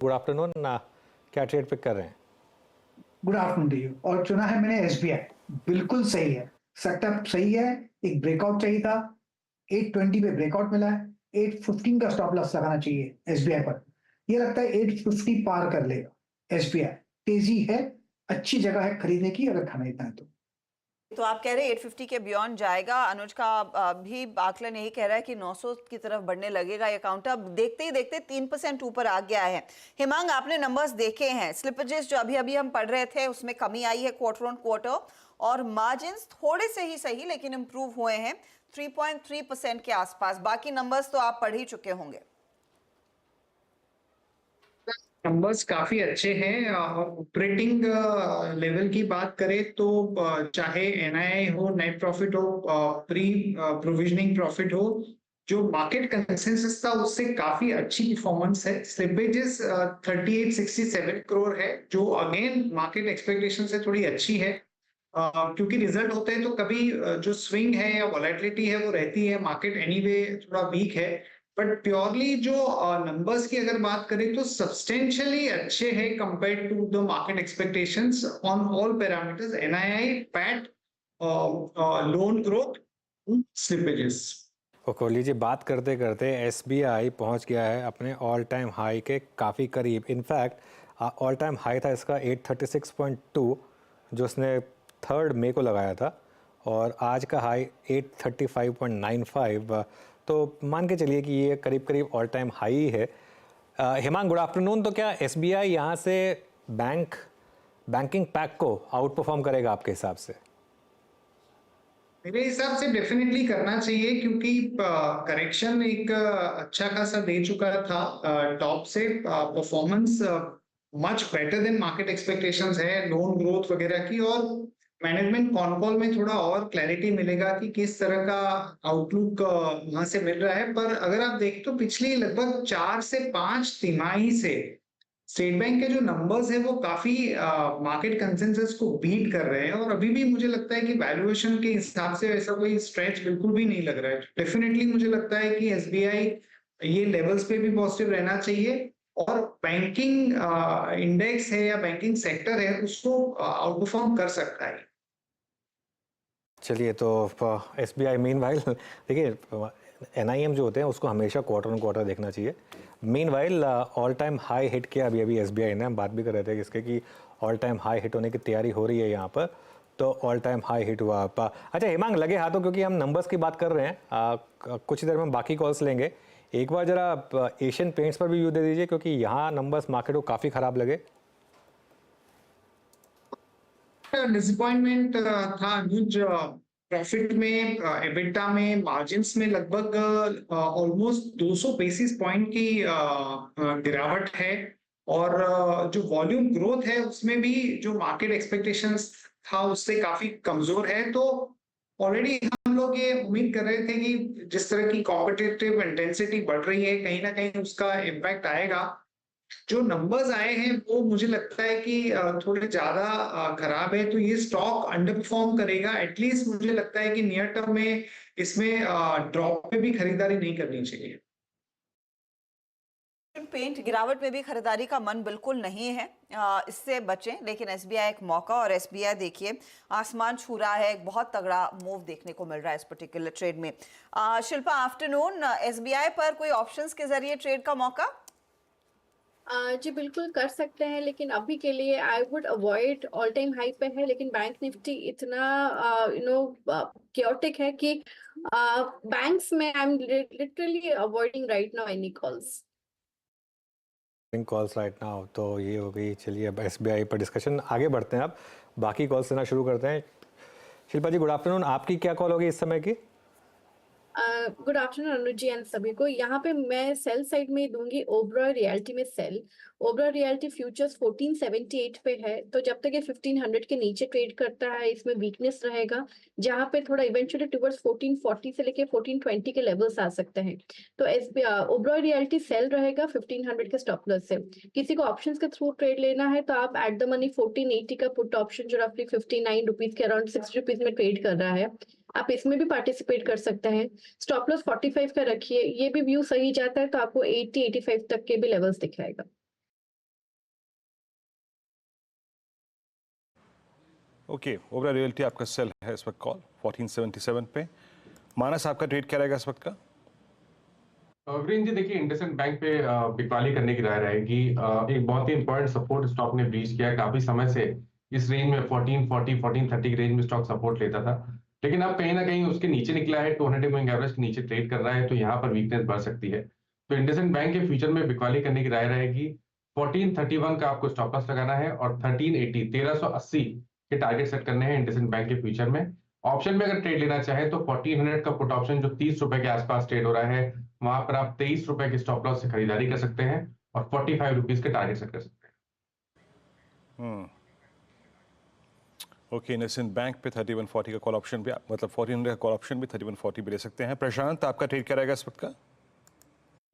Good afternoon. क्या trade pick कर रहे हैं? Good afternoon to you. और चुना है मैंने एसबीआई। बिल्कुल सही है, सेटअप सही है। एक ब्रेकआउट चाहिए था, 820 पे ब्रेकआउट मिला है। 815 का स्टॉप लॉस लगाना चाहिए एसबीआई पर। ये लगता है 850 पार कर लेगा एसबीआई। तेजी है, अच्छी जगह है खरीदने की अगर खरीदना है तो आप कह रहे हैं 850 के बियॉन्ड जाएगा। अनुज का भी आकलन यही कह रहा है कि 900 की तरफ बढ़ने लगेगा ये काउंट। अब देखते ही देखते 3% ऊपर आ गया है। हिमांग, आपने नंबर्स देखे हैं, स्लिपेजेस जो अभी अभी हम पढ़ रहे थे उसमें कमी आई है क्वार्टर ऑन क्वार्टर, और मार्जिन थोड़े से ही सही लेकिन इंप्रूव हुए हैं 3.3% के आसपास। बाकी नंबर्स तो आप पढ़ ही चुके होंगे। नंबर्स काफी अच्छे हैं। ऑपरेटिंग लेवल की बात करें तो चाहे एनआईआई हो, नेट प्रॉफिट हो, प्री प्रोविजनिंग प्रॉफिट हो, जो मार्केट कंसेंसस था उससे काफी अच्छी परफॉर्मेंस है। स्लिपेजेस 3867 करोड़ है, जो अगेन मार्केट एक्सपेक्टेशन से थोड़ी अच्छी है। क्योंकि रिजल्ट होते हैं तो कभी जो स्विंग है या वॉलेटिलिटी है वो रहती है। मार्केट एनीवे थोड़ा वीक है, बट प्योरली जो नंबर्स की अगर बात करें तो सब्सटेंशियली अच्छे हैं compare to the market expectations on all parameters, NII, PAT, loan growth, slippages. Kohli ji, बात करते करते एसबीआई पहुंच गया है अपने ऑल टाइम हाई के काफ़ी करीब। इनफैक्ट ऑल टाइम हाई था इसका 836.2 जो उसने 3 मई को लगाया था, और आज का हाई 835.95। तो मान के चलिए कि ये करीब करीब ऑल टाइम हाई है। Himang, good afternoon. तो क्या एसबीआई यहाँ से बैंकिंग पैक को आउट परफॉर्म करेगा आपके हिसाब से? मेरे हिसाब से डेफिनेटली करना चाहिए, क्योंकि करेक्शन एक अच्छा खासा दे चुका था। टॉप से performance much better than market expectations है, लोन ग्रोथ वगैरह की। और मैनेजमेंट कॉन कॉल में थोड़ा और क्लैरिटी मिलेगा कि किस तरह का आउटलुक वहां से मिल रहा है। पर अगर आप देखें तो पिछली लगभग 4 से 5 तिमाही से स्टेट बैंक के जो नंबर्स है वो काफी मार्केट कंसेंसस को बीट कर रहे हैं, और अभी भी मुझे लगता है कि वैल्यूएशन के हिसाब से ऐसा कोई स्ट्रेच बिल्कुल भी नहीं लग रहा है। डेफिनेटली मुझे लगता है कि एसबीआई ये लेवल्स पे भी पॉजिटिव रहना चाहिए, और बैंकिंग इंडेक्स है या बैंकिंग सेक्टर है उसको आउट परफॉर्म कर सकता है। चलिए, तो एसबीआई मीनवाइल देखिए, एनआईएम जो होते हैं उसको हमेशा क्वार्टर ऑन क्वार्टर देखना चाहिए। Meanwhile all time high hit किया अभी अभी एसबीआई ने। हम बात भी कर रहे थे कि इसके कि ऑल टाइम हाई हिट होने की तैयारी हो रही है यहाँ पर। तो ऑल टाइम हाई हिट हुआ। अच्छा हिमांग, लगे हाथों, क्योंकि हम नंबर्स की बात कर रहे हैं, कुछ ही देर में बाकी कॉल्स लेंगे। एक बार जरा एशियन पेंट्स पर भी व्यू दे दीजिए, क्योंकि यहाँ नंबर्स मार्केट को काफ़ी ख़राब लगे। डिसअपॉइंटमेंट था अनुज। प्रॉफिट में, एबिटा में, मार्जिन्स में लगभग ऑलमोस्ट 200 बेसिस पॉइंट की गिरावट है। और जो वॉल्यूम ग्रोथ है उसमें भी जो मार्केट एक्सपेक्टेशंस था उससे काफी कमजोर है। तो ऑलरेडी हम लोग ये उम्मीद कर रहे थे कि जिस तरह की कॉम्पिटिटिव इंटेंसिटी बढ़ रही है, कहीं ना कहीं उसका इम्पैक्ट आएगा। जो नंबर्स आए हैं वो मुझे लगता है कि थोड़े ज्यादा खराब है, तो ये स्टॉक अंडर परफॉर्म करेगा। एटलीस्ट मुझे लगता है कि नियर टर्म में इसमें ड्रॉप पे भी खरीदारी नहीं करनी चाहिए। पेंट गिरावट में भी खरीदारी का मन बिल्कुल नहीं है, इससे बचें। लेकिन एसबीआई एक मौका, और एसबीआई देखिए आसमान छू रहा है, एक बहुत तगड़ा मूव देखने को मिल रहा है इस पर्टिकुलर ट्रेड में। शिल्पा, आफ्टरनून। एसबीआई पर कोई ऑप्शंस के जरिए ट्रेड का मौका? जी बिल्कुल कर सकते हैं, लेकिन अभी के लिए I would avoid. All time high पे है, लेकिन बैंक निफ्टी इतना क्योटिक है कि बैंक्स में I am literally avoiding right now any calls. Calls right now. तो ये हो गई। चलिए, अब एसबीआई पर डिस्कशन आगे बढ़ते हैं। अब बाकी कॉल्स लेना शुरू करते हैं। Shilpa ji, good afternoon. आपकी क्या कॉल होगी इस समय की? Good afternoon Anuj ji and सभी को। यहाँ पे मैं सेल साइड में दूंगी ओबरॉय रियल्टी में सेल। ओबरॉय रियल्टी फ्यूचर्स 1478 पे है, तो जब तक ये 1500 के नीचे ट्रेड करता है इसमें वीकनेस रहेगा, जहाँ पे थोड़ा इवेंचुअली टुवर्ड्स 1440 से लेके 1420 के लेवल्स आ सकते हैं। तो ओबरॉय रियल्टी सेल रहेगा 1500 के स्टॉप लॉस से। किसी को ऑप्शंस के थ्रू ट्रेड लेना है तो आप एट द मनी 1480 का पुट ऑप्शन जो रफली 59 रुपीज के अराउंड 60 रुपीज में ट्रेड कर रहा है, आप इसमें भी पार्टिसिपेट कर सकते हैं। स्टॉप लॉस 45 का रखिए। ये भी व्यू सही जाता है तो आपको 80-85 तक के भी लेवल्स दिखाएगा। ओके, ओबरा रियल्टी आपका सेल है इस वक्त कॉल 1477 पे। मानस आपका ट्रेड क्या रहेगा इस वक्त का? ग्रीन जी देखिए, इंडसइंड बैंक पे बिकवाली करने की राय रहेगी। एक बहुत ही इंपॉर्टेंट सपोर्ट स्टॉक ने ब्रीच किया है काफी समय से। इस रेंज में 1440 1430 की रेंज में स्टॉक सपोर्ट लेता था, लेकिन अब कहीं ना कहीं उसके नीचे निकला है। 200 मूविंग एवरेज के नीचे ट्रेड कर रहा है, तो यहाँ पर वीकनेस बढ़ सकती है। तो इंडसइंड बैंक के फ्यूचर में बिकवाली करने की राय रहेगी। 1431 का आपको स्टॉप लॉस लगाना है और 1380 1380 के टारगेट सेट करने हैं इंडसइंड बैंक के फ्यूचर में। ऑप्शन में अगर ट्रेड लेना चाहे तो 1400 का पुट ऑप्शन जो 30 रुपए के आसपास ट्रेड हो रहा है, वहां पर आप 23 रुपए के स्टॉप लॉस से खरीदारी कर सकते हैं और 45 रुपीज के टारगेट सेट कर सकते हैं। ओके, इंडसइंड बैंक पे 3140 का कॉल ऑप्शन भी, मतलब 1400 का कॉल ऑप्शन भी 3140 भी ले सकते हैं। प्रशांत आपका ट्रेड क्या रहेगा इस वक्त का?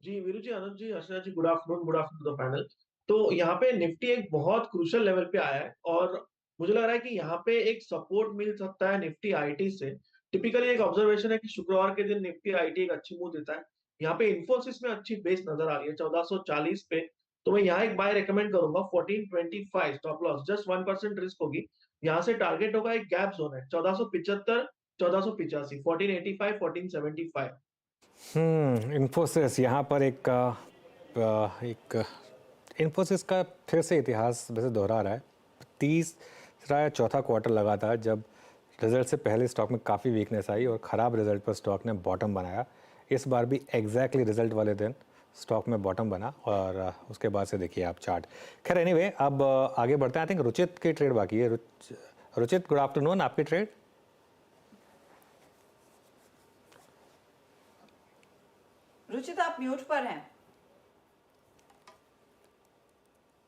जी Viru ji, Anuj ji, Archana ji, good afternoon to the panel. तो यहाँ पे निफ्टी एक बहुत क्रूशियल लेवल पे आया है और मुझे लग रहा है कि यहाँ पे एक सपोर्ट मिल सकता है निफ्टी आईटी से। टिपिकली एक ऑब्जर्वेशन है कि शुक्रवार के दिन निफ्टी आईटी एक अच्छी मूव देता है। यहाँ पे इन्फोसिस में अच्छी बेस नजर आ रही है 1440 पे, तो मैं यहाँ एक बाय रेकमेंड करूंगा 1425 स्टॉप लॉस, जस्ट 1% रिस्क होगी। यहाँ से टारगेट होगा एक गैप जोन है 1475 1485, 1485 1475। इन्फोसिस यहाँ पर एक इन्फोसिस का फिर से इतिहास वैसे दोहरा रहा है। तीसरा या चौथा क्वार्टर लगातार जब रिजल्ट से पहले स्टॉक में काफ़ी वीकनेस आई और ख़राब रिजल्ट पर स्टॉक ने बॉटम बनाया। इस बार भी एग्जैक्टली रिजल्ट वाले दिन स्टॉक में बॉटम बना और उसके बाद से देखिए आप चार्ट। खैर एनीवे, अब आगे बढ़ते हैं। आई थिंक रुचित की ट्रेड बाकी है। रुचित, गुड आफ्टरनून, आपकी ट्रेड? रुचित, आप म्यूट पर हैं।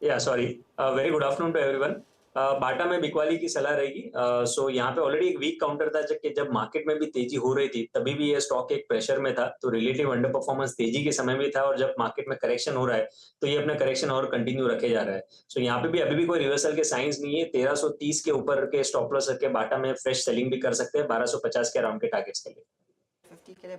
Sorry, very good afternoon to everyone. Bata में बिकवाली की सलाह रहेगी। सो यहाँ पे ऑलरेडी एक वीक काउंटर था, जब मार्केट में भी तेजी हो रही थी तभी भी ये स्टॉक एक प्रेशर में था, तो रिलेटिव अंडर परफॉर्मेंस तेजी के समय में था, और जब मार्केट में करेक्शन हो रहा है तो ये अपना करेक्शन और कंटिन्यू रखे जा रहा है। सो यहाँ पे भी अभी भी कोई रिवर्सल के साइंस नहीं है। 1330 के ऊपर के स्टॉप लॉस रख के बाटा में फ्रेश सेलिंग भी कर सकते हैं 1250 के अराउंड के टारगेट्स के लिए। 50 के लिए